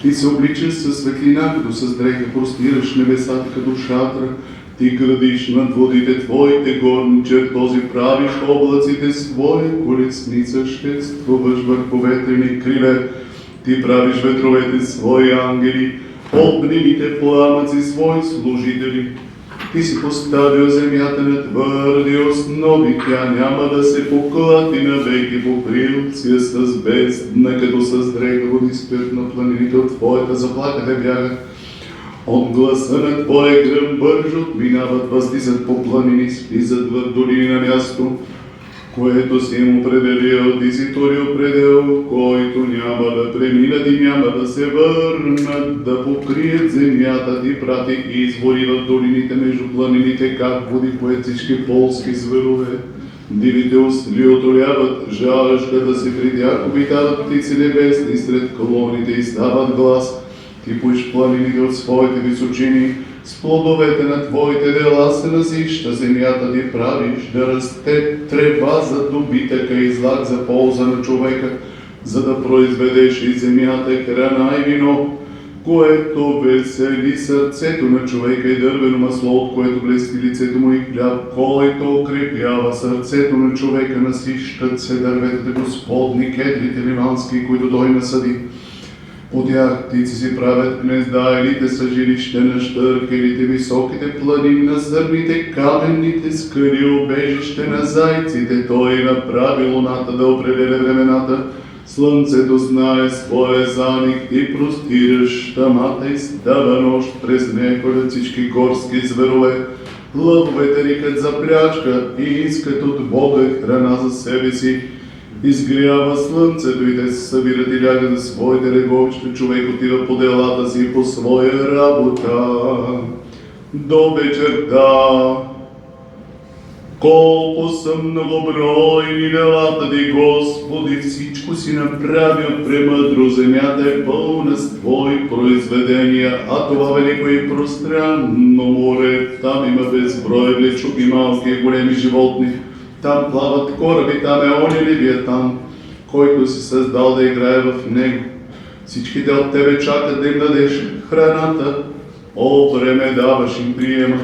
Ти се обличаш със светлина, като с дреха простираш небесата като шатра. Ти градиш над водите твоите горни чертози, правиш облаците своя колесница, шествуваш върху ветрени криле. Ти правиш ветровете свои ангели, огнените пламъци свои служители. Ти си поставил земята на твърди основи, тя няма да се поклати навеки, покрил си я с бездна, като с дреха води спят на планините от твоята заплаха да бягат. От гласа на твоя гръм бързо отминават, възлизат по планини, слизат в долини на място, което си им определил, ти си турил предел, който няма да преминат и няма да се върнат, да покрият земята. Ти прати извори в долините между планините, как води поет всички полски зверове. Дивите осли отоляват жаждата си, при тях обитават птици небесни, сред клоните издават глас. Ти поиш планините от своите височини, с плодовете на твоите дела се насища земята, ти правиш да расте трева за добитъка и злак за полза на човека, за да произведеш и земята храна и вино, което весели сърцето на човека, и дървено масло, от което блести лицето му, и хляб, който укрепява сърцето на човека. Насищат се дърветата Господни, кедрите ливански, които той насади. По тях птици си правят гнезда, елите са жилище на щъркелите, високите планини на зърните, каменните скали, убежище на зайците. Той направи луната да определя времената, слънцето знае своя заник, и простираш тамата и става нощ, през нея ходят всички горски зверове. Лъвовете рикат за плячка и искат от Бога храна за себе си. Изгрява слънцето и те се събират и лягат за своите леговища. Човек отива по делата си, по своя работа до вечерта. Колко са многобройни делата ти, Господи, всичко си направил премъдро. Земята е пълна с Твои произведения, а това велико и пространно море. Там има безброй влечуки, малки и големи животни. Там плават кораби, там е он и Левиатан, който си създал да играе в него. Всичките от Тебе чакат да им дадеш храната. О, време даваш им приема.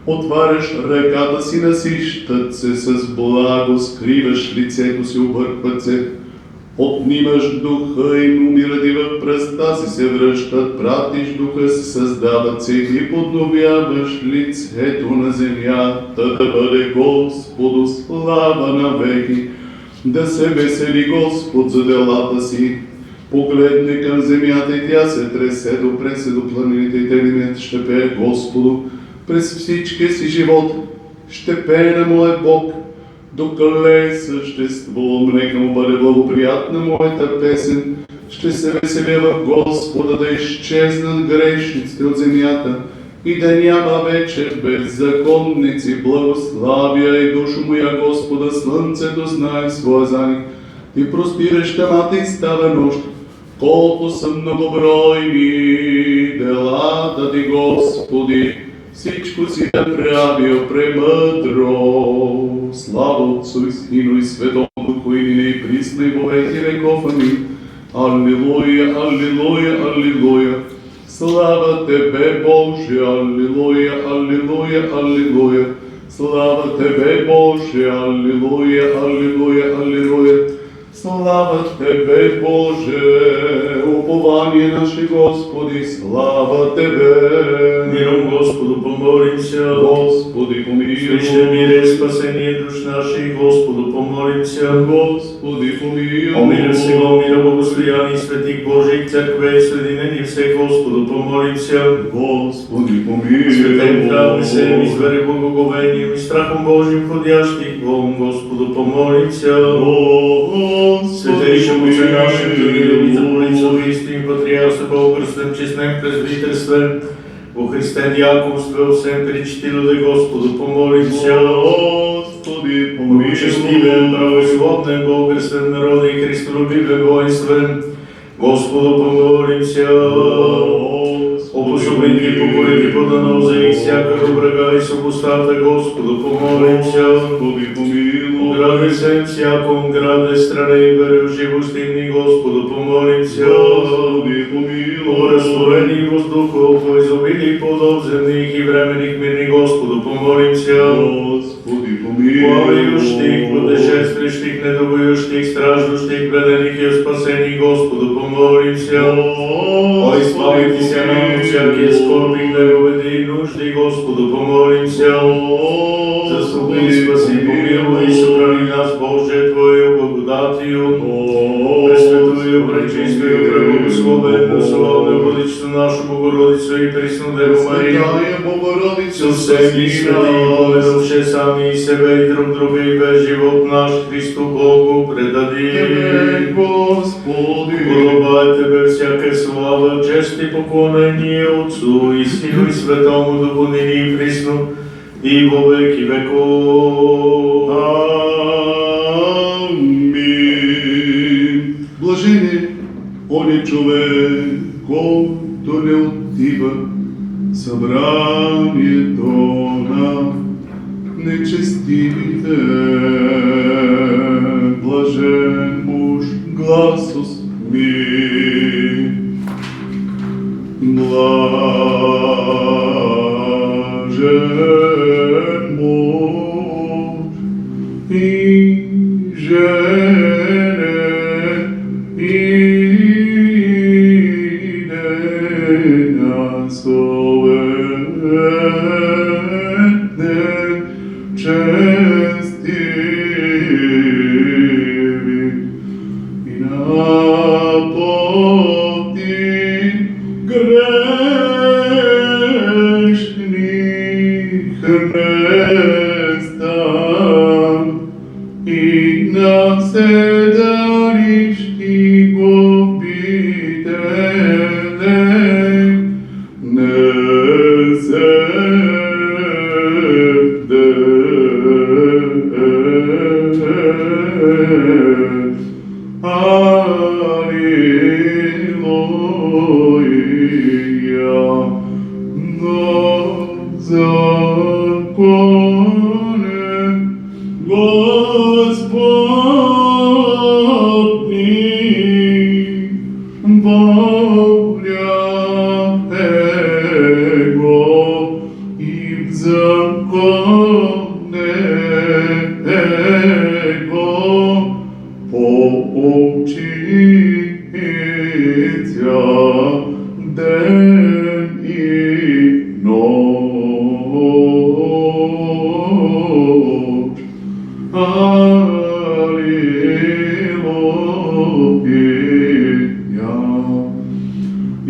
Отваряш ръката си, насищат се с благо, скриваш лицето си, объркват се. Отнимаш духа им, умират и в пръста си се връщат, пратиш духа си, създават се и подновяваш лицето на земята. Да бъде Господу слава навеки, да се весели Господ за делата си. Погледне към земята и тя се тресе, допре се до планините и телимет, ще пее Господу през всичкия си живот. Ще пее на моя Бог, докъде съществувам, нека му бъде благоприятна моята песен. Ще се веселя в Господа, да изчезнат грешниците от земята и да няма вече беззаконници. Благославя и душу моя Господа, слънцето знае своя заник. Ти простираш тамата и става нощ. Колко са многобройни делата ти, Господи, всичко си направил премъдро. Слава Отцу и Сину и Светому Духу, и нине и присно и во веки веков. Амин. Аллилуйя, аллилуйя, аллилуйя. Слава Тебе, Боже, аллилуйя, аллилуйя, аллилуйя. Слава Тебе, Боже, аллилуйя, аллилуйя, аллилуйя. Слава Тебе, Боже, упование наше Господи, слава Тебе. Миром Господу помолимся. Господи помилуй. Свыше мире спасение душ наших, Господу помолимся. Господи помилуй. О мире всего мира, богослужений святых Божьих церквей, соединений всех, Господу помолимся. Господи помилуй. Святым храме всем извере благоговением и страхом Божьим входящих вон, Господу помолимся. Святейшем Отце нашем, любви за полицу истин, патриарса Богорствен, честнем презвитерствен, во Христе дяконстве, всем причтило да Господу помолимся. Господи помилуй. Честивен, правословен, Богорствен народ и Христолюбивен, воинствен, Господу помолимся. Обособени покорите поданозе и всяка добрага и супостата, Господу помолимся. Господи помилуй. Граде всем всяком граде стране и вере в живостинни, Господу помолимся. Господи помилуй. помолим се. О, избавите се нам от всякие скорби, гневове и нужди, Господу, помолим се. Заступи и спаси, помилуй и събрани нас, Боже, Твоею благодатию. Пресветую, пречистую, преблагословенну, славную Владичицу нашу Богородицу и пресну Деву Марию, со всеми святыми, помилувши сами себе и друг друга, и весь живот наш Христу Богу предадим. Подобает Тебе всяка слава, чест и поклонение Отцу и Сыну и Святому Духу, ныне и присно, и во веки веков. Амин. Блажен оне човек, който не отива събранието на нечестивите. Блажен муж, гласос ми. Блажен муж и жене идея словетне честиви и напоти грешних местам и на седалищи обителей не се Аллилуйя. Законе Господни, воля Его, и в законе Его поучиться день и ночь. Аллилуйя. И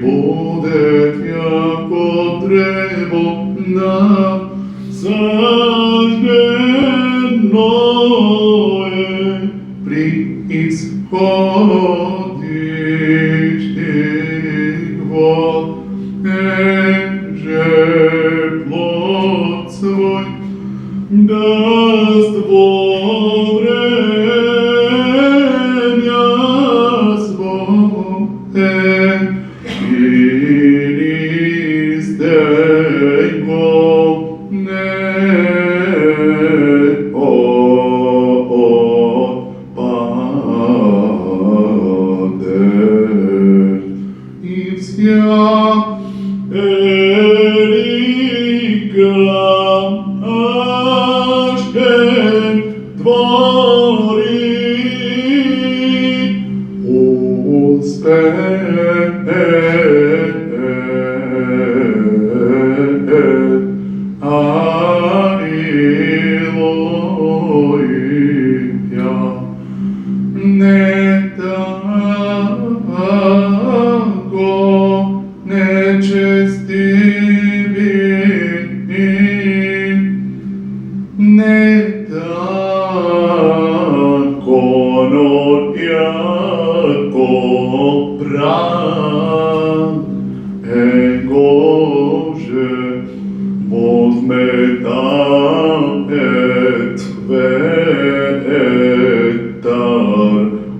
будет яко древо насажденное при исходящих вод, же плод свой даст во время свое, и листей его не отпадет. И вся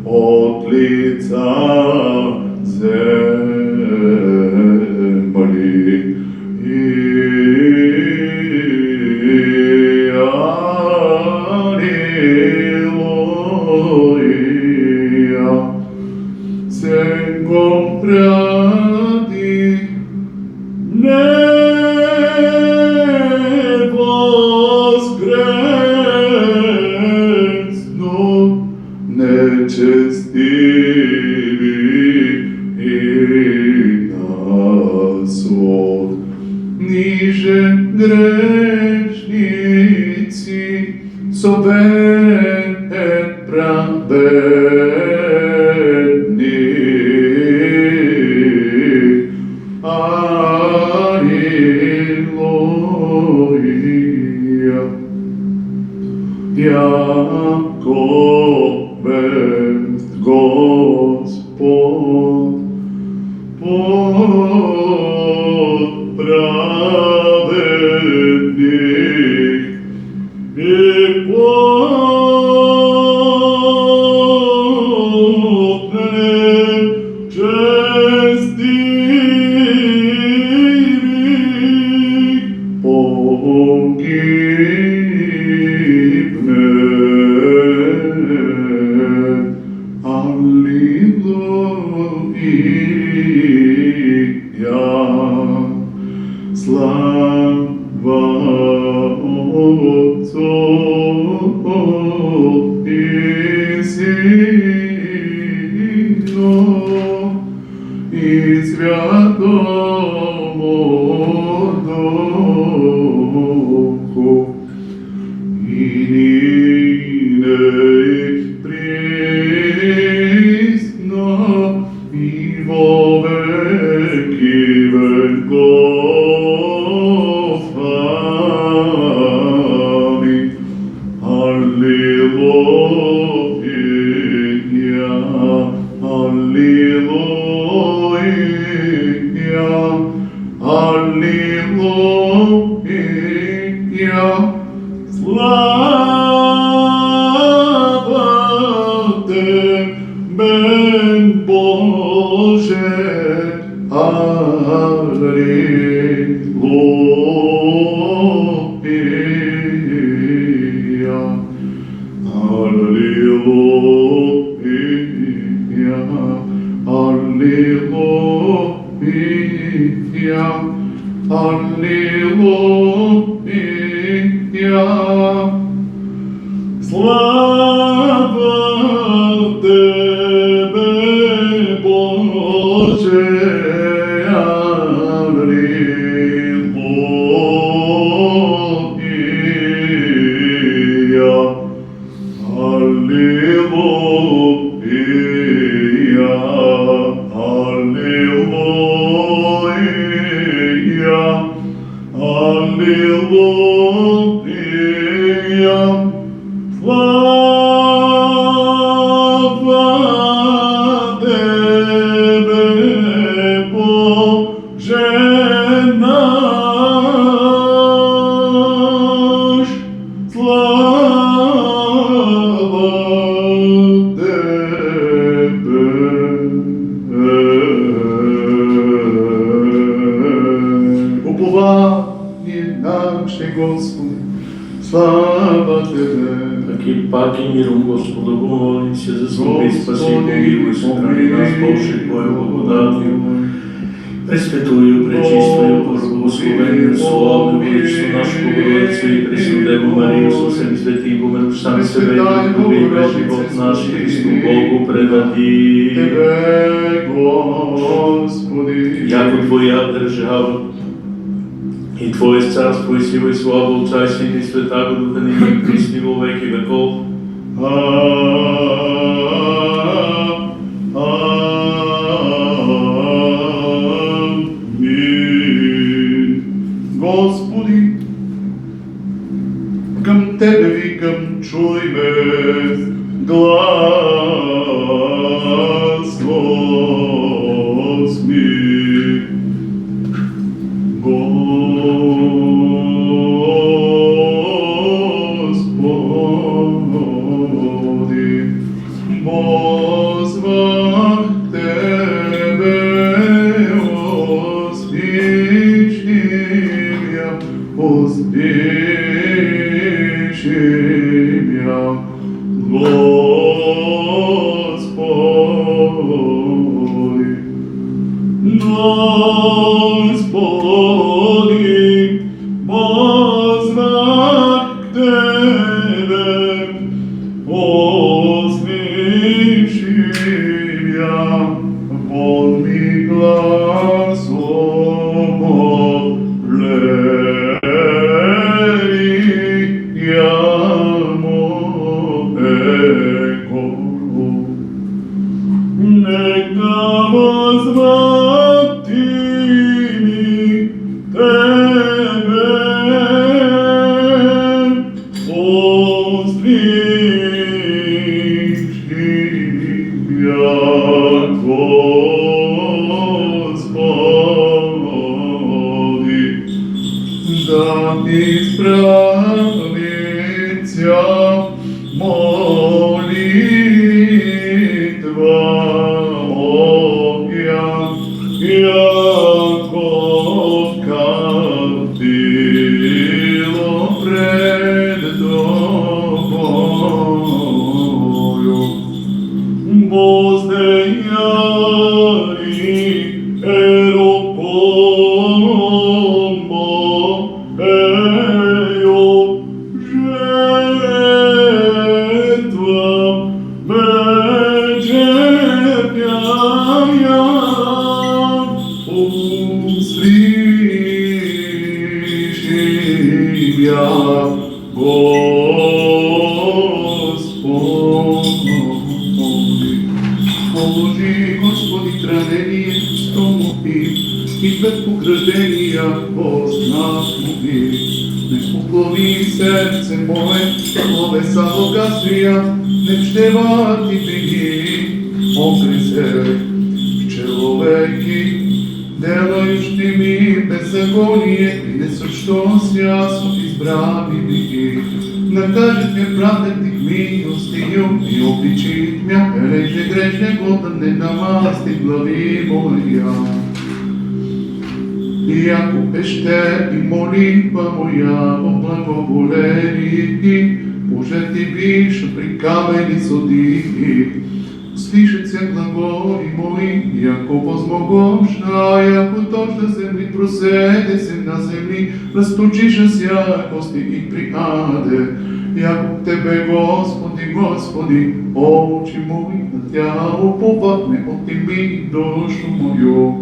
от лица земли. Аллилуйя. Сенгом пряди не воскреснут нечестиви свод. Ниже грешници со бед праведни. Аллилуйя. Яко бест Господ под праведних и поднен честивых погибнет. Аллилуйя. Слава Отцу и Сыну и Святому Духу, и ныне и присно и во веки веков. Аминь. Аллилуйя. Аллилуйя. Аллилуйя. Слава Тебе, Боже. Аллилуйя. Аллилуйя. Аллилуйя. Аллилуйя. Слава Тебе, Боже. Аллилуйя. Аллилуйя. Аллилуйя. Аллилуйя. Слава Тебе, Боже наш. Слава Тебе. Упование наше, Господи, слава Тебе. Таки пак и миром Господу помолим се, заступи, спаси, помилуй, сохрани нас, Боже, Твоя благодатью. Пресвятую, пречистую, благословенную, славную, величество нашу Богородицу и Пресвятую Деву Марию, со всеми святым, помилуй сами себе, и любви весь живот наш, Христу Богу предади. Тебе, Господи, Яко Твоя держава, и Твое царство и сила и слава Отца и Сына и Святаго Духа, ныне и присно во веки веков. Аминь. Господи, към Тебе викам, чуй ме глас Господи. Господи, позвах Тебе, успешим я, успешим я, Господи. Господи, позвах Тебе, услышим я, вон ми гласом возвати ми Тебе, послиши ја Господи, да исправица молитва моја, яко каптило пред Тобою. Воздејари еропомо ејо жертва беџепјаја услиши ја Господи. Положи, Господи, транение стому и без пограждения познатmu и. Не поклони серце мое, словеса богатствия, не чтевати беги, окри се, человеки, делающи ми беззаконие, и не сочто ясно избрани беги. Накажет ме праведник милостию и обличит мя, реже грешникот не намасти глави моја. Иако пеште и молитва моја во благоволение ти, Боже ти биш при камени соди. Слишат се глаголи мои, иако возмогошна, иако точно земли проседе се на земли, расточиша сјакости и приаде. Иако Тебе, Господи, Господи, очи мои на Тя уповатне от Тебе душу мою.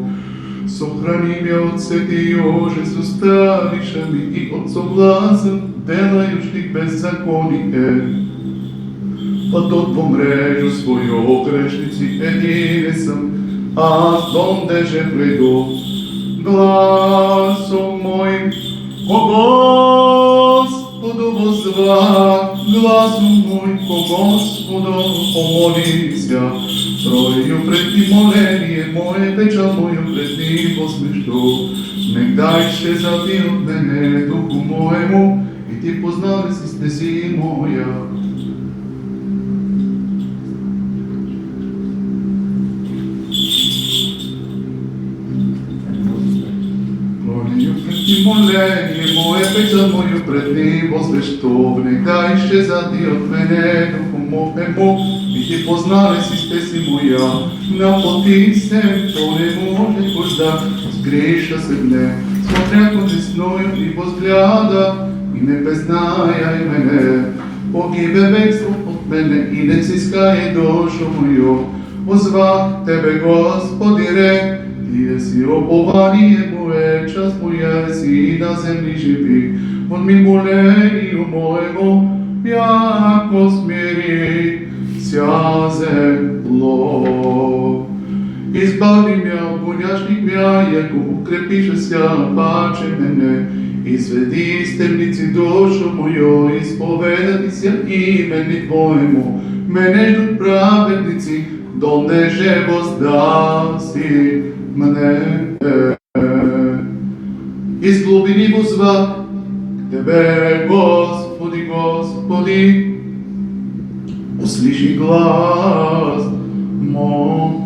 Сохрани ме от светиоже, составиша ми и от соблазен, делаjući беззаконие. Па тот помрежу својо грешници едине сам, аз дондеже преду гласом моим, ко Господу возвах, гласом моим, ко Господу помолися. Троју пред Ти моление мое, печал мою пред Ти посмешто. Нек дајше за Ти от мене духу моему, и Ти познали си стези моја. Троју пред Ти моление мое, печал мою пред Ти посмешто. Нек дајше за Ти от мене духу моему, и Ти познали си стези моја. На поти се, то не може кожда, сгреша се дне. Смотря ко десною и возгляда, и не безнајај мене. Погибе бегство от мене и не сискај душу моју. Позвах Тебе, Господи, рек, Тие си опование мое, час моја си на земли живи. Од ми молението моего, јако смири ся земло. Избави ме од гонјашник мја, јако укрепише ся паче мене. Изведи из темници душу моју, исповедати ся имени Твоему. Мене ждут праведници, дондеже воздаси мене. Из глубини возвах Тебе, Господи, Господи, услыши глас мой.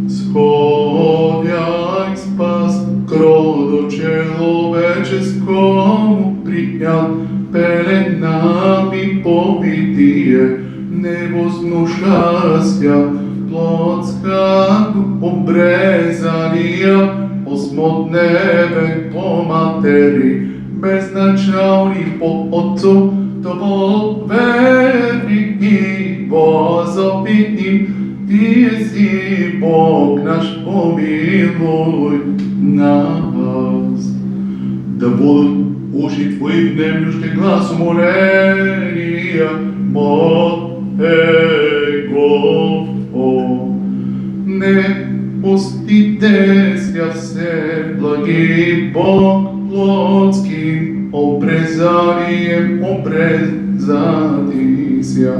Сходяй спас к роду человеческому, принял пеленами побитие, не возмущася плотскаку обрезания, осмотневен по матери, безначални по отцу, то верни и возопитим, Ти си Бог наш, помилуй нас. Да будут уши Твои внемлющи глас умоления моего. Не Постите ся все благи Бог плотским обрезанием обрезати ся,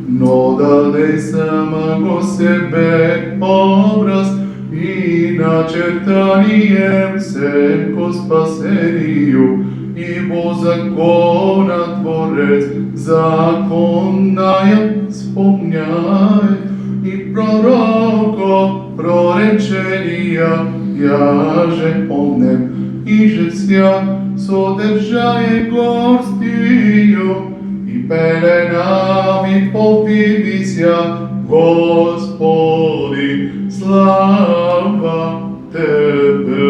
но даде самого себе образ и начертанием се ко спасению, ибо закона Творец законная спомняет, и пророков проречения яже онем, и же вся содержае горстию, и пеленами повивися, Господи, слава Тебе.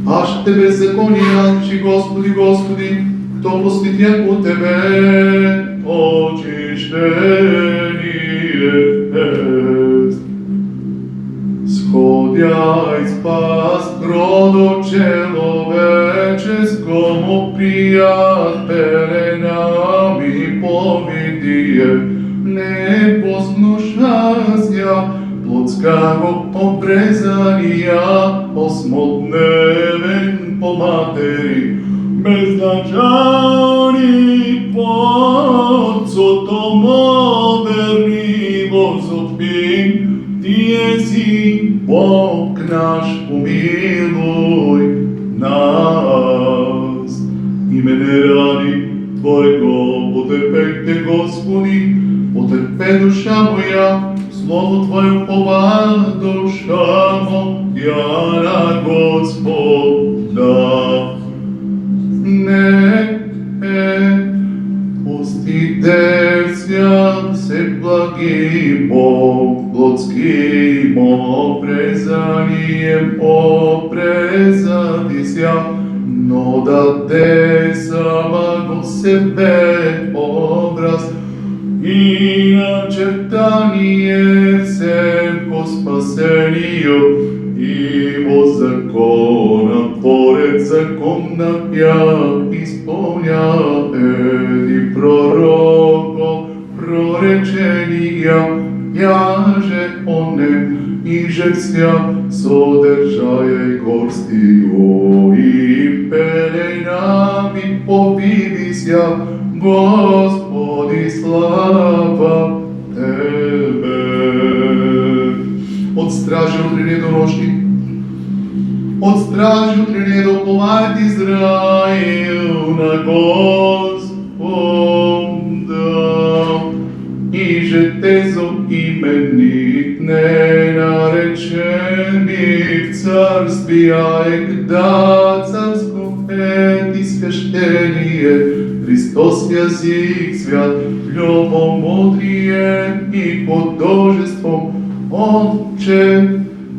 Аж Тебе законијачи, Господи, Господи, кто постит яко Тебе очиштение ест. Сходяј спас родо человеческому прият пеленами повидие, не познушася плотскаго обрезания, осмотневен по матери, безначални под сотомоверни возопин, Тие си Бог наш, помилуј нас. И мене ради Твоего потерпете, Господи, потерпе душа моја, Слово Твое пова душа моја на Господа. Постите ся се благи Бог плотским обрезанием обрезати ся, но даде самого себе образ и начертание всем ко спасению, ибо закона Творец законная исполняет, и пророков проречения яже онем, и же вся содержае горстию, и пеленами повивися, Господи, слава Тебе. От стражи утренне до нощи, от стражи утренне до полночи Израил на Господа. И же тезо именит не наречени в царствия, егда царско и священие, Христос язык свят, любомудрие и художеством, Отче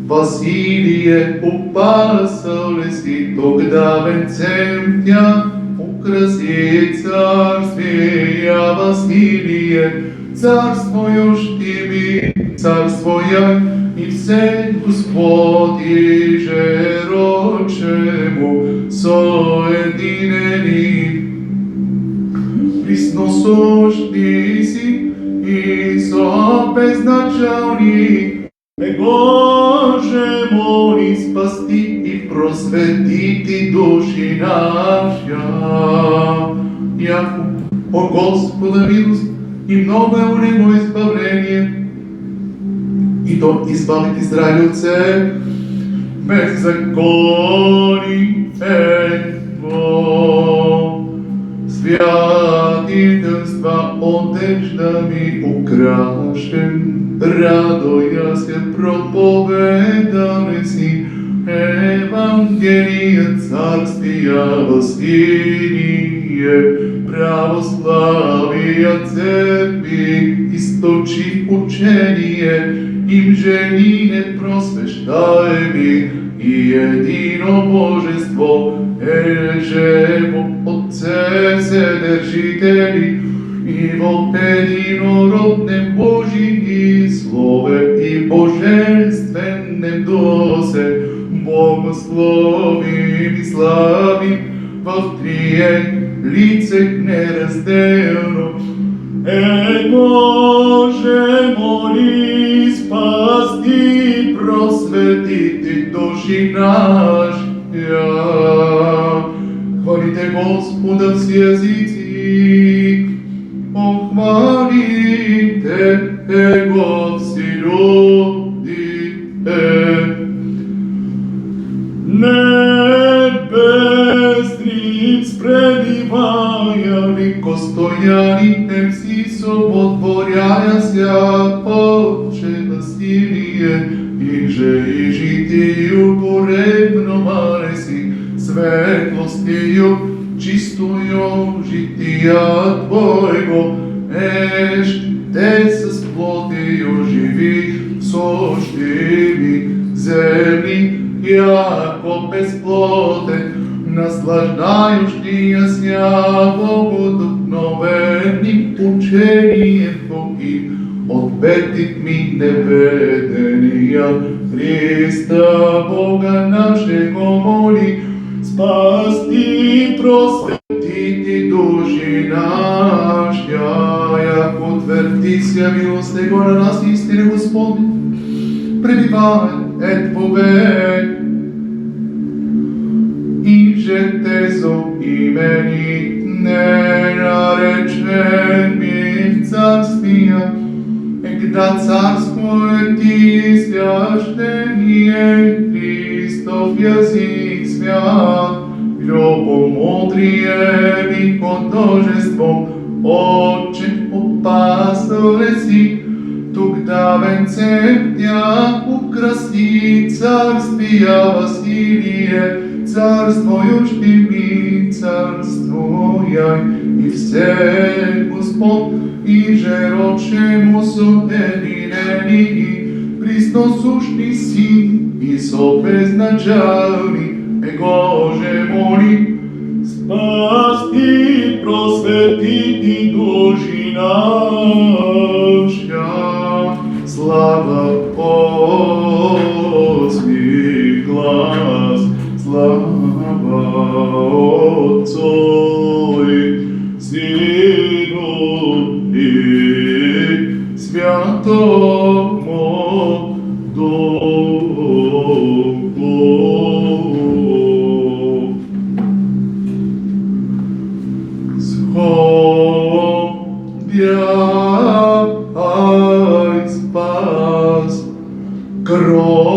Василие, упасали си, тогда венцем тя украси царствия Василие, царство юштиви, царство я, и все Господи же рочему соединени. Присносущий си и безначални, Боже моли спасти и просветити души наша. Яко о Господа милост и много у Него избавление, и то избавит израилевце беззакони Его. Святительства одеждами украшен, радуя се проповедали си Евангелие царствия Василие, православия церкви, источи учение, им жени непросвещаеми и едино Божество, же во Отце Вседержители и во единородnem Божии Слове и божественnem Дусе, Богословим и славим во Трие лице неразделно, Его Боже, моли, спасти, просветити души нашја. Хвалите Господа все езици, похвалите Го все люди. Небесниц пребиваяли, костояните вси соботворяјася, Отче насилие, иже и житию поребно мареси, светлостию чистою житија Твоего, те с плотию живи, соштими земли, яко безплотен, наслаждающия ся богодухновеним учением Твоим, ответит ми неведения Христа Бога нашего моли, спасти, просветити души нашја, яко твърдися милост Его на нас истина Господи, пребивај повек, иже те зо имени не наречен ми в царствија, егда царство ти священие, Христов јазик свят, любомудрие ми художество, Отче опасоле си, тук да венцем тя украси царствия Василие, царствующий ми царствуяй, и все Господ, и же рочему соединени, Христосушни Син, и собезначални, Его же моли, спасти, просветити души нашја. Слава Отцу и глас, слава Отцу и Сину и Святому Духу. Сходяй спас кроду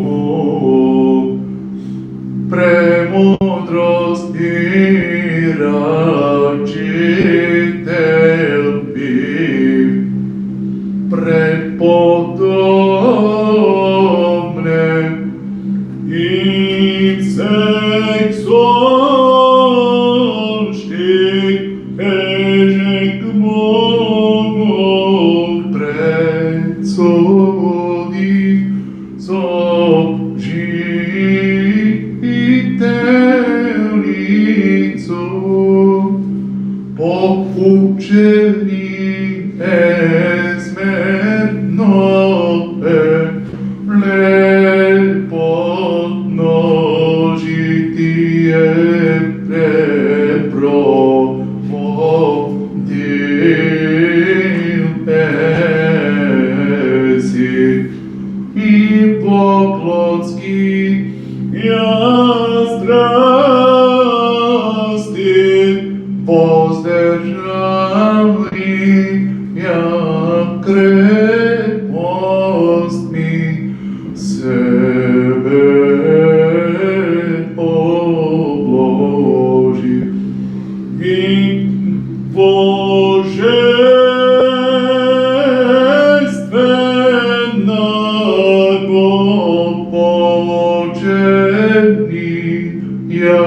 человеческому, премудрость и рачитель бив, преподобне и всех сущих, еже к Богу предсудив, сожителницу, поучени смертное, лепотно житие препроводил еси, и по-плотски я страсти воздержали, я крепост ми себе обложи, и божественно почетни я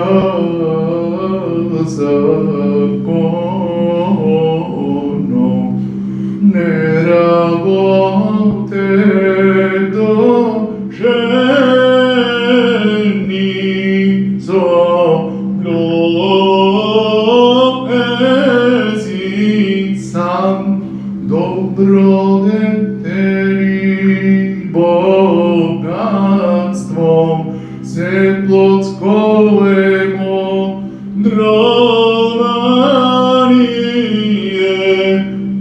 законно не работе душевни злоези сам добродетели богатство се плотсколемо, дранание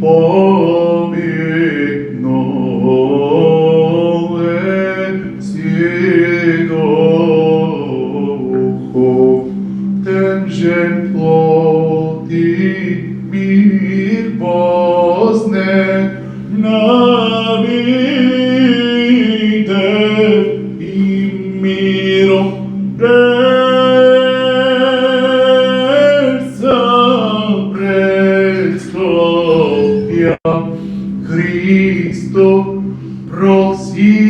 повикноле си духов, темже плоти мир возне навиде и миром предстоя Христо просидо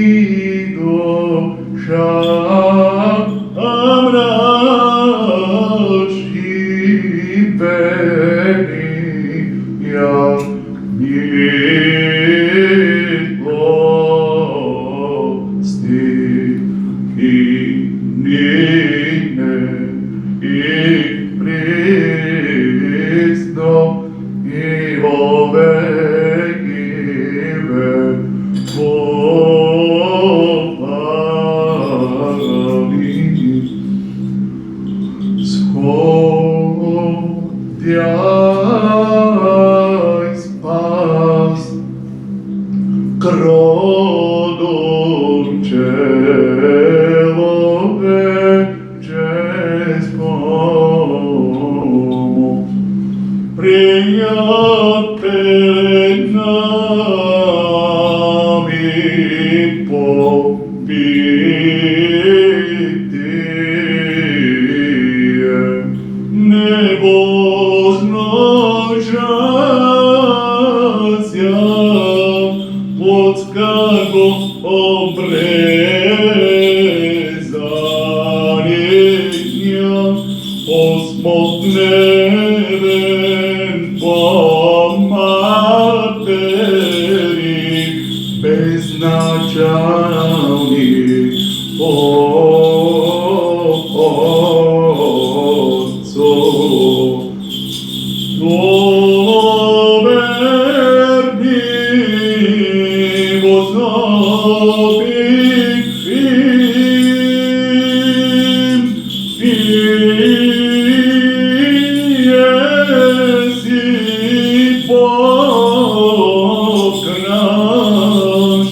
мрачни вения милости и нине и присно и во веки вековни. Сходяй спас кrodom человеческому, принят перед нами побитие, невозможная плотского обрезания, осмотрен по матери, безначальный отцов. Верни возопит им, еси Бог наш,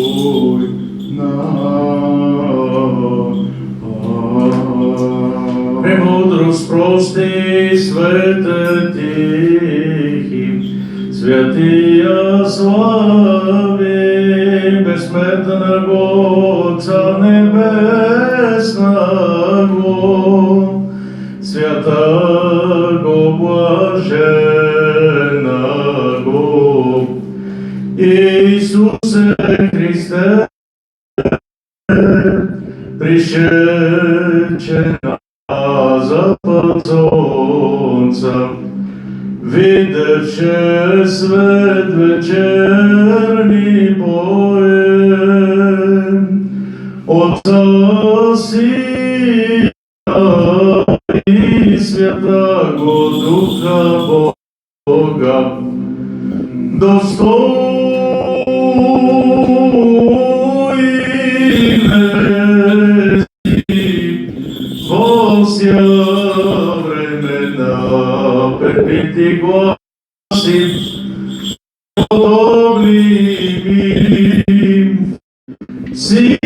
помилуй нас. Премудрость прости, свете тихи, святия слави, бессмертного Отца Небесного, святого блаженного, Иисусе Христе, пришедше на запад солнца, видевше свет вечерний поем, Отца Сына и Святаго Духа Бога, достойный во вся времена перпети гласи, подобным Сине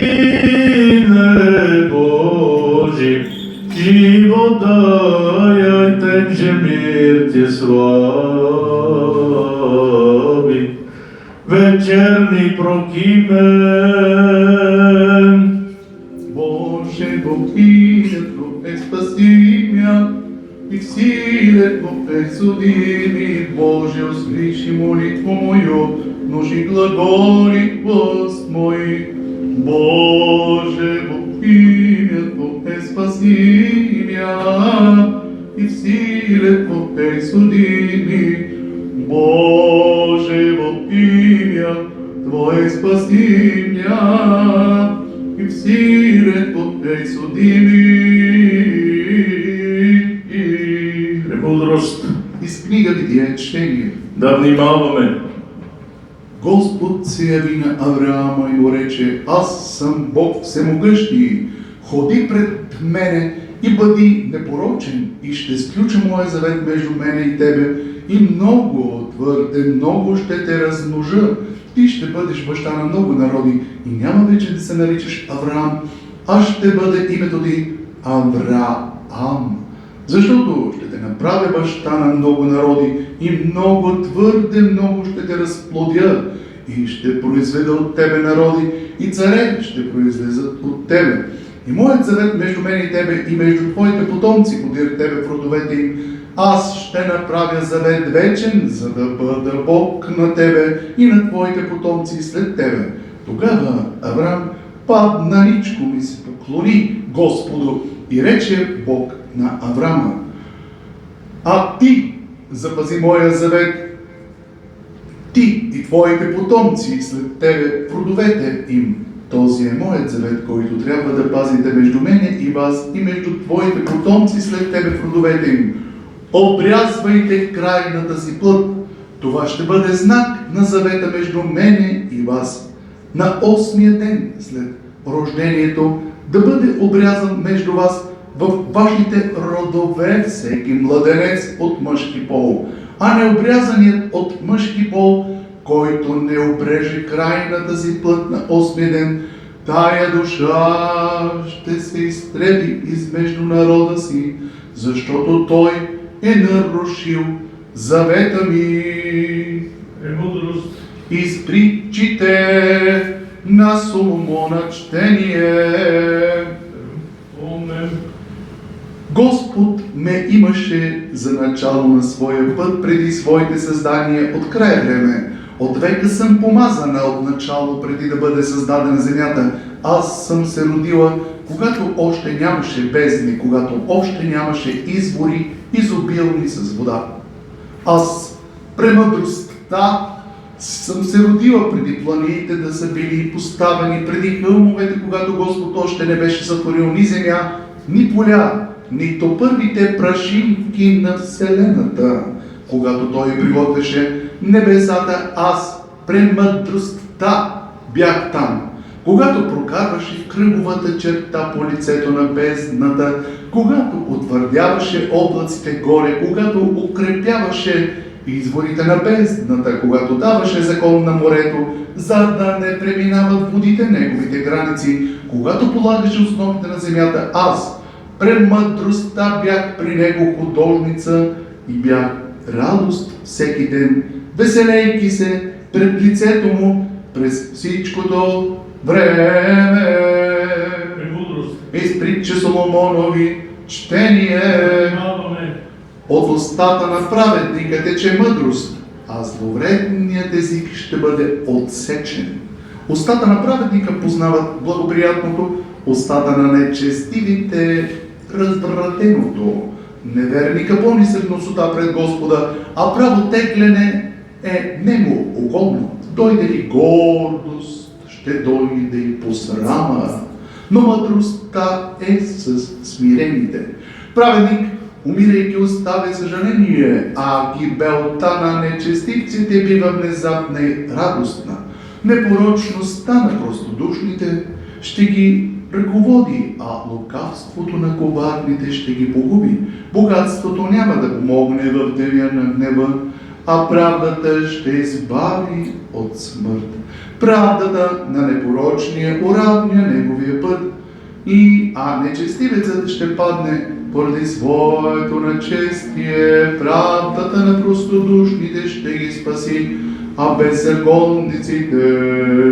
Божий, живот даяй, тем же мир те слави, вечерний прокимен. Боже, Бог иметно е спаси мя, и в силе Бог е суди ми. Боже, услыши молитву мою, ножи глаголи глас мой. Боже, Бог иметно е спаси мя, и в силе Бог е суди ми. Боже, Бог имя Твое спаси меня, и в силе Твоей суди меня. Премудрост Из книга Видение чтение. да внимаваме Господ се яви на Авраама и му рече: аз съм Бог всемогъщи, ходи пред мене и бъди непорочен, и ще сключа моя завет между мене и тебе, и много, твърде много ще те размножа. Ти ще бъдеш баща на много народи и няма вече да се наричаш Авраам, а ще бъде името ти Авраам. Защото ще те направя баща на много народи и много, твърде много ще те разплодя и ще произведа от тебе народи и царе ще произлезат от тебе. И моят завет между мен и тебе и между твоите потомци, подир тебе в родовете им, аз ще направя завет вечен, за да бъда Бог на тебе и на твоите потомци след тебе. Тогава Авраам падна ничко ми се поклони Господу и рече Бог на Авраама: а ти запази моя завет, ти и твоите потомци след тебе в родовете им. Този е моят завет, който трябва да пазите между мене и вас и между твоите потомци след тебе в родовете им. Обрязвайте крайната си плът. Това ще бъде знак на завета между мене и вас. На 8-я ден след рождението да бъде обрязан между вас в вашите родове всеки младенец от мъжки пол, а необрязаният от мъжки пол, който не обреже крайната си плът на 8-я ден, тая душа ще се изтреби измежду народа си, защото той е нарушил завета ми. Премудрост. Из притчите на Соломона четение. Омен. Господ ме имаше за начало на своя път преди своите създания от края време. От века съм помазана от начало преди да бъде създадена земята. Аз съм се родила, когато още нямаше бездни, когато още нямаше извори изобилни с вода. Аз премъдростта съм се родила преди планините да са били поставени, преди хълмовете, когато Господ още не беше сътворил ни земя, ни поля, нито първите прашинки на вселената. Когато Той приготвяше небесата, аз премъдростта бях там. Когато прокарваше кръговата черта по лицето на бездната, когато утвърдяваше облаците горе, когато укрепяваше изворите на бездната, когато даваше закон на морето, за да не преминават водите неговите граници, когато полагаше основите на земята, аз, премъдростта, бях при него художница и бях радост всеки ден, веселейки се пред лицето му през всичкото време. Премудрост. Из притчи Соломонови четение. От устата на праведника тече мъдрост, а зловредният език ще бъде отсечен. Устата на праведника познават благоприятното, устата на нечестивите развратеното. Неверника по-нисък носота пред Господа, а право тегляне е него угодно. Дойде ли гордост, ще дойде и посрама, но мъдростта е с смирените. Праведник, умирайки, оставя съжаление, а гибелта на нечестивците бива внезапна и радостна. Непорочността на простодушните ще ги ръководи, а лукавството на коварните ще ги погуби. Богатството няма да помогне в деня на гнева, а правдата ще избави от смърт. Правдата на непорочния уравня неговия път, а нечестивецът ще падне поради своето нечестие. Правдата на простодушните ще ги спаси, а беззаконниците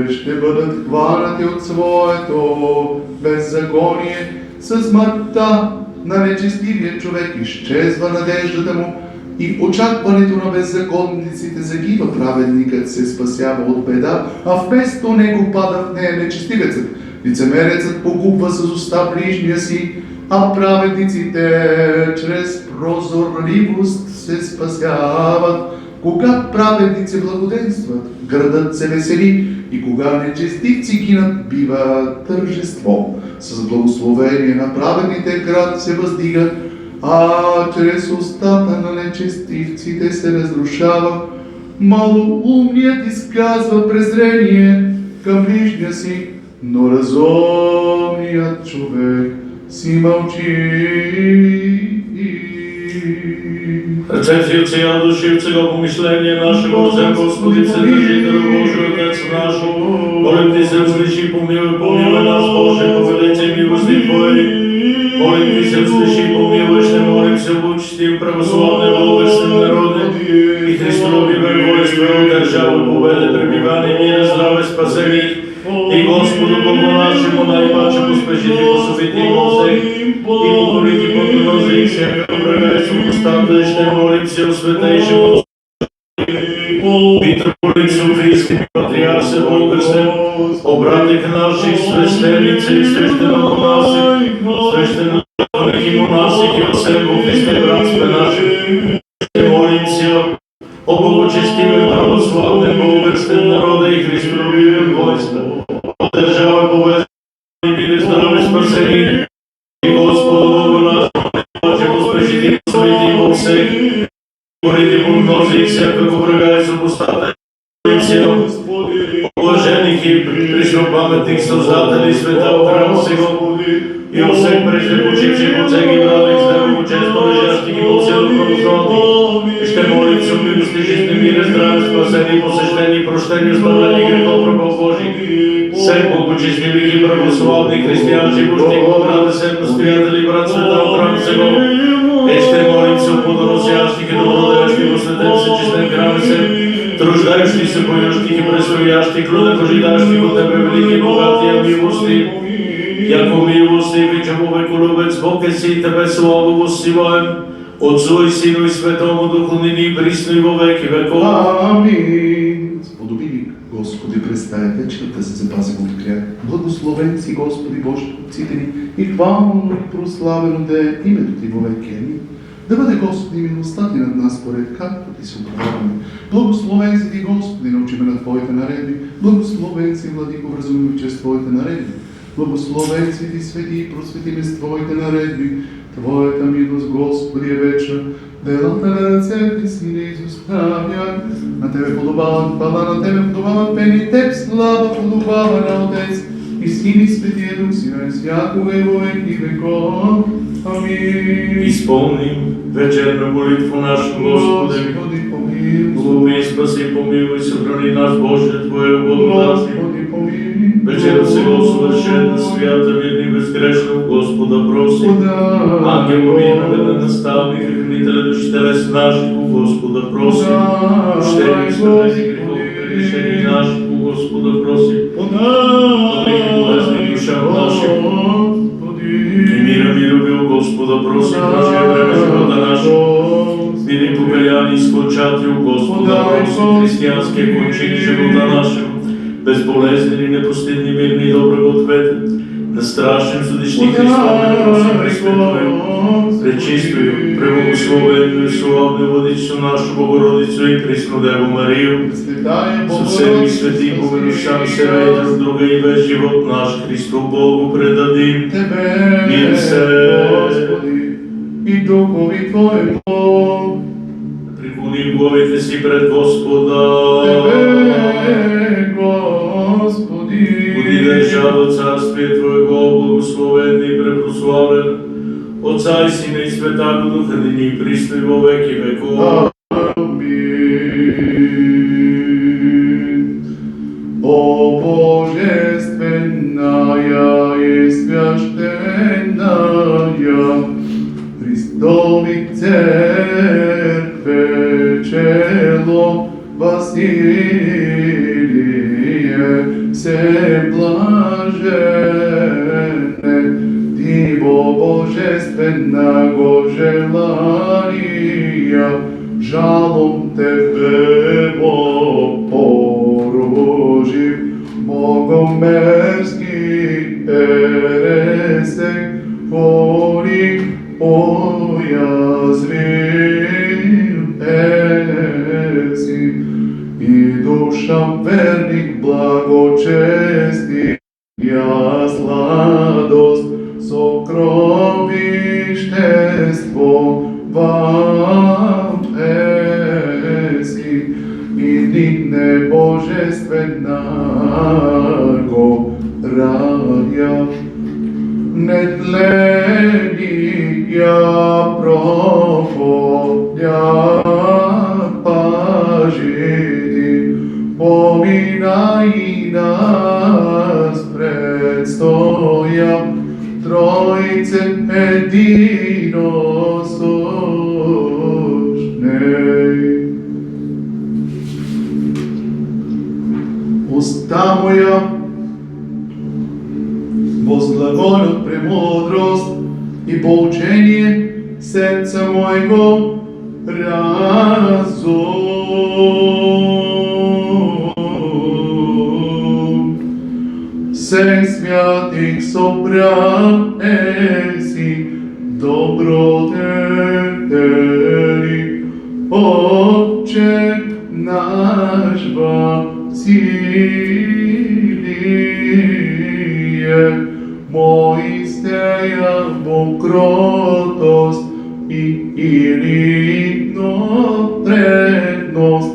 ще бъдат хванати от своето беззаконие. Със смъртта на нечестивия човек изчезва надеждата му и очакването на беззаконниците загива. Праведникът се спасява от беда, а вместо него пада в нея нечестивецът. Лицемерецът погубва с уста ближния си, а праведниците чрез прозорливост се спасяват. Кога праведници благоденстват, градът се весели, и кога нечестивци гинат, бива тържество. С благословение на праведните град се въздига, а чрез устата на нечестивците се разрушава. Малоумният изказва презрение към ближния си, но разумният човек си мълчи. Рецепция от сега души, от сега помишление нашего, взем Господи, Вседържител Божий, Отец наш, молим Ти се, услыши, помилуй нас, Боже, по великой милости Твоей. Молим Ти се, услыши, помилуй, ще молим се, обучи православне българским народе и Христови вервойство, държава, победа, пребивание, мира, здраве, спасение. И Господу Богу нашему наипаче поспешите, пособите и мозек, и покорите покорнози, и всяка врага и супостата, ще молим се о святейшему митрополит Софийски патриарсе българсен, о братих наших свещеници и свещеноmoнаси, свещеноmonахи монасики от Сърбо Христе братстве наши, ще молим се о благочестивен православен българскен народа и Христовия войска, о държава победа и мир, здраве, спасение, и Господу Богу нашему, че поспешите посвети во всех, горите помнози и всякако врага и супостата, и всем блажених и преснопаметних създатели света в храм сего, и о всех прежде почивших от всеки братик, здраво, често лежащи ги по всеки православни, ще молим се о милости, жизни, мире, здраве, спасени, посещени, прощени, оставени грехов, рабов Божий. Все благочестивих и православни християн, живущи в града, се настоятели, брат света в храм сего, ще молим се о плодоносящих и добродеящих во светем се честен храм се, труждающих се, поющих и предстоящих, людях, ожидащих от Тебе велики, богатия милости, яко милостив и човеколюбец Бог еси и Тебе славу воссилаем, Отцу и Сину и Светому Духу, ныне и присно и во веки веков. Амин. Сподоби ни, Господи, през тая вечер да се запазим от грях. Благословен си, Господи Боже, отците ни, и хвално и прославено да е името Ти во веки. Амин. Да бъде, Господи, милостта Ти над нас, според както Ти се уповаваме. Благословен си Ти, Господи, научи ме на Твоите наредби. Благословен си, Владико, вразуми чрез Твоите наредби. Благословен си Ти, свети, и просвети ме с Твоите наредби. Твоята милост, Господи, е вечна. Делата на ръцете си не изоставя. На Тебе подобават хвала, на Тебе подобават пени, Теб слава подобава на Отец и Син и Светия Дух, Сина и всякога и во веки веков. Амин. Изпълним вечерна молитва наша, Господи, глупи и спаси, помилуй, събрани нас, Боже, Твоя благодати. Вечера сега съвършена, свята, вирна и безгрешна, Господа проси. Ангел мирновен, наставник, хранителя души телес наши, Господа проси. Прощение и святени грехов, решение наши, Господа проси. Добрих и болезни душам нашим. И мира ми любил, Господа проси, прочие време живота нашим. Били покаяни, скончател, Господа проси, християнския кончини живота нашим. Безболезнени, непостидни, мирни и доброго ответа, на страшен судещи Христове, просим Пресветлою, Пречистою, преблагословенную, славную Владичицу нашу Богородицу и Пресну Деву Марию, со всеми свети помилуй се друг друга и весь живот наш Христу Богу предадим. Мир се, и Духови Твоему. Преклоним главите си пред Господа. Буди държава царствие Твоего, благословен и препрославен, Отца и Сина и Святаго Духа, ныне и присно и во веки веков. Амин. О божественная и священная Христови церкве чело Василие, все блаженне, Ти во божественного желания, жалом Тебе порожив, богомерзкий ересек, хори оязвил еси, и душам верных благочестия сладост, сокровищество вам еси, и божественаго раја, нетления прополја пажити, помина и нас предстоја Троице единосушнеј. Уста моја возглаголот премудрост и поучение сердца моего разум. Сей святих собраеси добродетели, Отче наш Василие, Моисеја во кротост и ревност,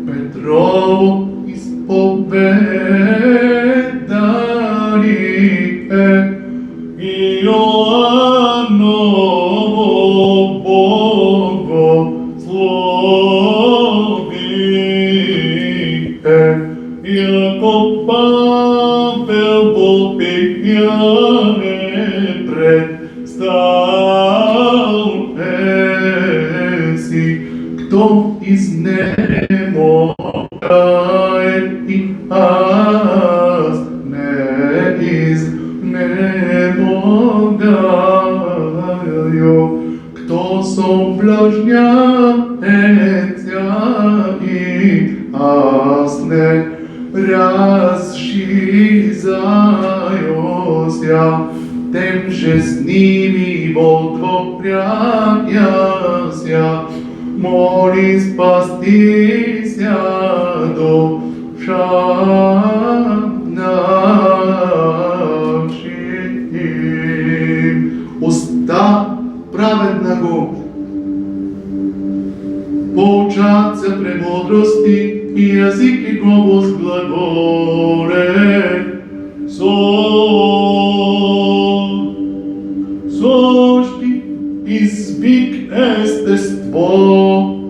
Петрово исповедание и Јоаново богословие, Јако Павел попејане представеси, кто изнемогае и аз не изнемогаю, кто соблажняется и аз не расшизаюся, тем же с ними водворяся, моли спастися душа нашим. Уста праведного поучатся премудрости и языки го возглаголе. Зошти извик естество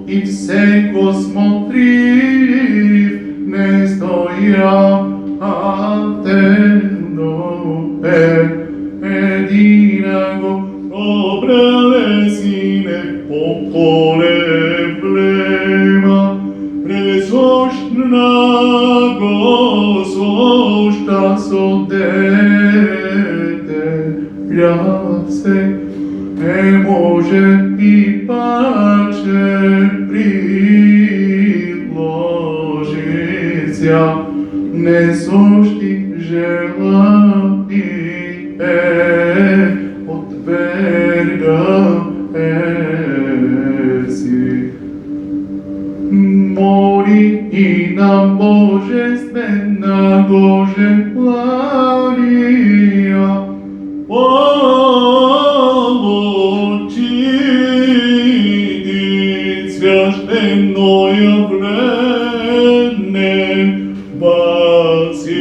и всеко смотрив, не стоя антенно единаго обрелесине поколе плема, презошнаго сошта содете плясе, не може и паче приложиться, не сошти жела и отверга еси. Моли и нам божественного желания, получить священное вредное Василием.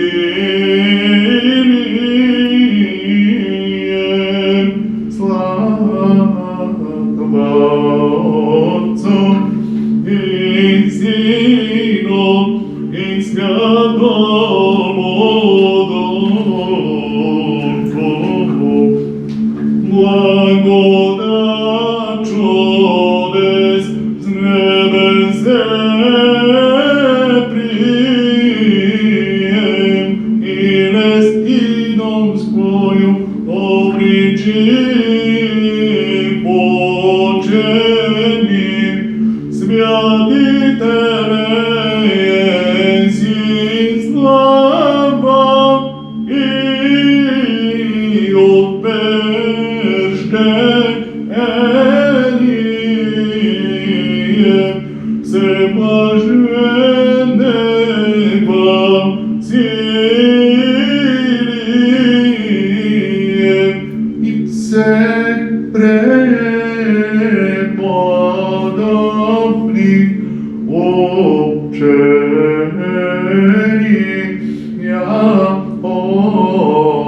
Слава Отцу и Сыну и Святому Духу. Благодать чудес с небесе прием, и лестином свою обличи почени, святителе еси слава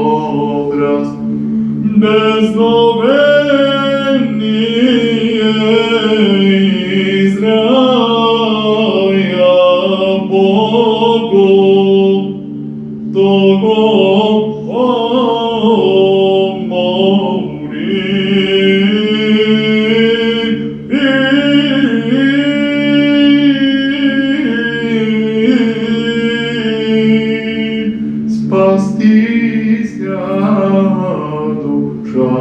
образ. Безновение из рая Богу, того спастися душа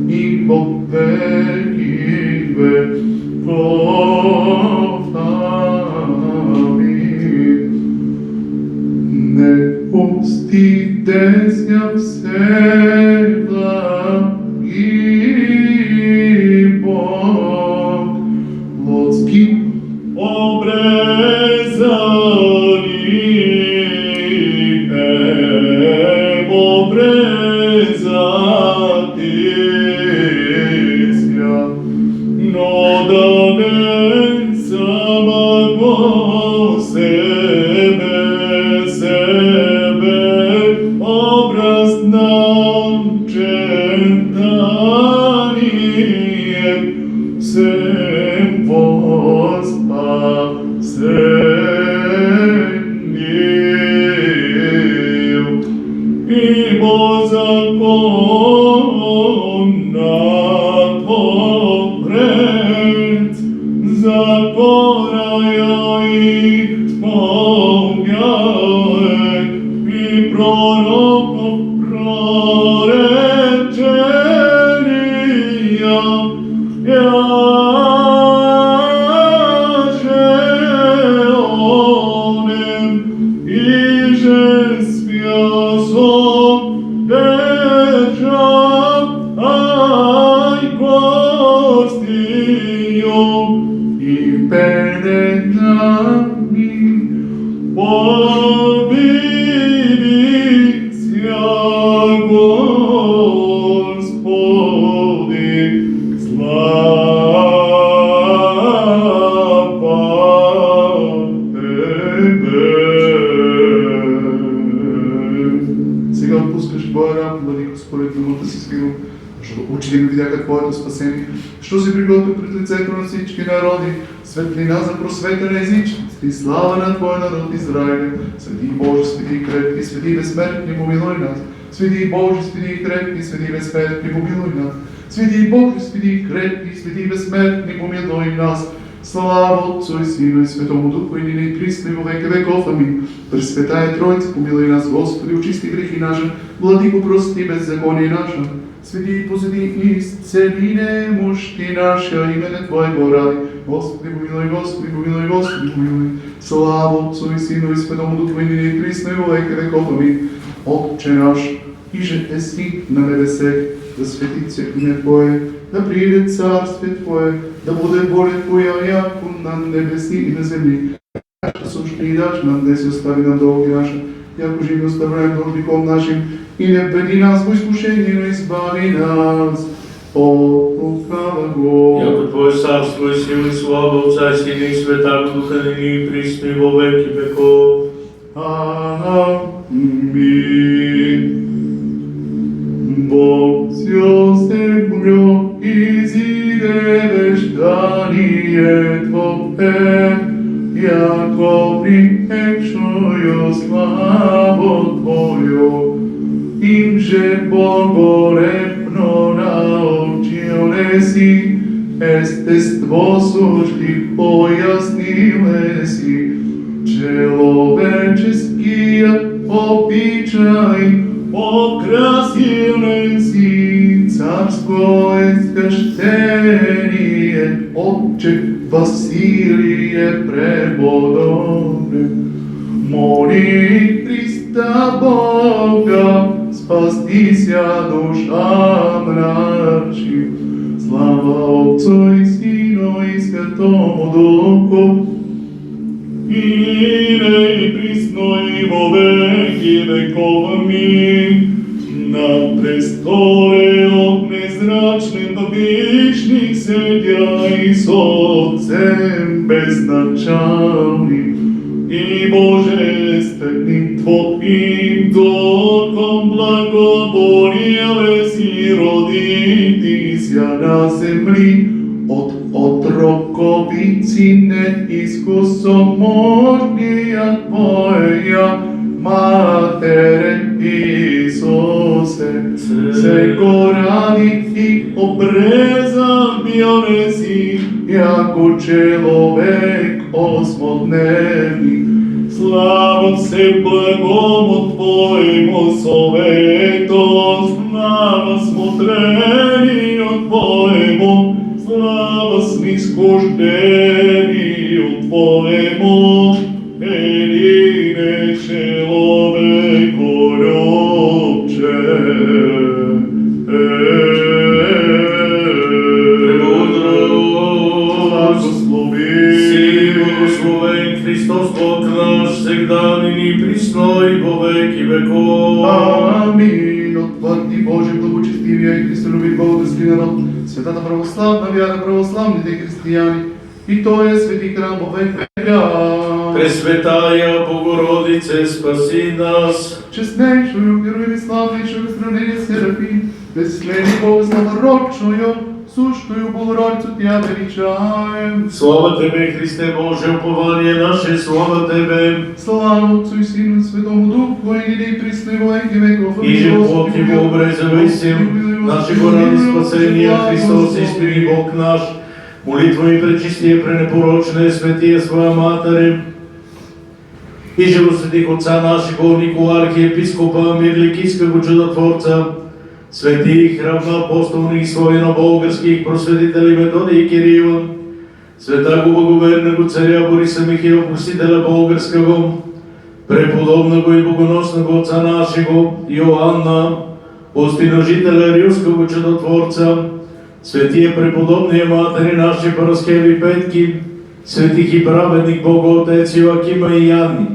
и во веки веков. Амин. Не постидесь ја всела и Бог лодски обрезани, но да не самого себе образ нам чертанием всем воспасению, ибо законно Творец закона исполняет и пророков проречения яже онем иже связом держав ай гостием и перед нами победися, Господи, слава Тебе. Сега отпускаш Твоя раб, владико, според думата си свирил, защото учили ме видяха Твоето спасение, що си приготвил пред лицето на всички народи, светлина за просвета на езичниците и слава на Твоя народ Израиля. Свети Боже, свети крепки, свети безсмертни, помилуй нас. Свети Боже, свети крепки, свети безсмертни, помилуй нас. Свети Боже, свети крепки, свети безсмертни, помилуй нас. Слава Отцу и Сину и Светому Духу и нине и присно и во веки веков. Амин. Пресветая Троица, помилуй нас, Господи, очисти грехи наши, владико, прости беззаконие наше. Свети и позади и исцели немощи наша, имене Твое го ради. Господи, помилуй, Господи, помилуй, Господи, помилуй. Слава Отцу и Сину и Светому Духу и нине и присно и во веки веков. Амин. Отче наш, иже еси на небесе, да свети се име Твое, да прииде царствие Твое, да буде воля Твоја јако на небеси и на земји. Сушни даш нам днес и остави нам долги наши, јако живи оставаем должником нашим, и не введи нас во искушение, но избави нас од лукавого. Јако Твое царство и сила и слава Отца и Сина и Светаго Духа нине и присно и во веки веков. Амин. Бог сјо се помлё изиде вештание Твое, јако приемшују славу Твоју, им же богорепно научил си, естество сушти појасниле си, человеческиот обичај покрасиле си, царство священие, Отче Василие преподобне. Моли Христа Бога, спастися душам нашим. Слава Отцу и Сину и Святому Духу, и нине и присно и во веки веков. Амин. На престоле от незрачнем вишних седя и с Отцем безначалным и божественным Твоим Духом благоволелись и родитися на земли от отроковиці неіскусоможнія Твоя Матере Ісусе, сего ради і обрезан бionesi, яко человек осмодневний. Слава Всеблагому Твоему совету, слава смотрению Твоему, слава снисхождению Твоему, едине человеколюбче. Благословен Христос Бог наш, всегда ныне и присно и во веки веков. Амин. Отвърти Боже, благочестивия и христолюбив български народ, святата православна вяра, православните християни, и той е свети храм во век века. Пресветая Богородице, спаси нас. Честнейшую, героями славнейшую стране Серафим, безследни Богославородчую, сущую Богородицу Тя величаем. Слава Тебе, Христе Боже, упование наше, слава Тебе. Слава Отцу и Сину и Святому Духу, и ныне и присно и во веки веков. И же Бог Его обрезывайся, нашего ради спасения Христос, истинный Бог наш, молитвами пречистие, пренепорочное, святия Своя Матере, и же во святых Отца нашего, Никола архиепископа, Мирликийского чудотворца, святых равноапостолных славяно-българских просветителей Методия и Кирила, святаго благоверного царя Бориса Михаила, Вкусителя българского, преподобного и богоносного Отца нашего Иоанна, постиножителя Рилского чудотворца, святия преподобные матери наши Параскеви Петки, святих и праведник Бога Отец Иоакима и Янни,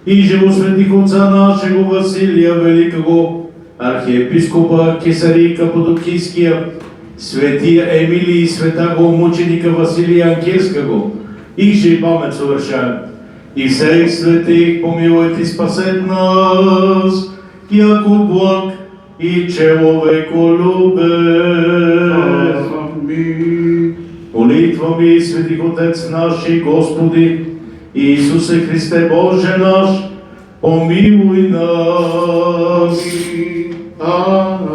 и же во святих Отца нашего Василия Великого, архиепископа Кесария Каппадокийския, святия Емилия и святаго мученика Василия Анкирского, их же и память совершаем. И всех святых помилует и спасет нас, яко благ и человеколюбец. Амин. Молитвами святих Отец наши, Господи, Иисусе Христе Боже наш, помилуй нас. Амин.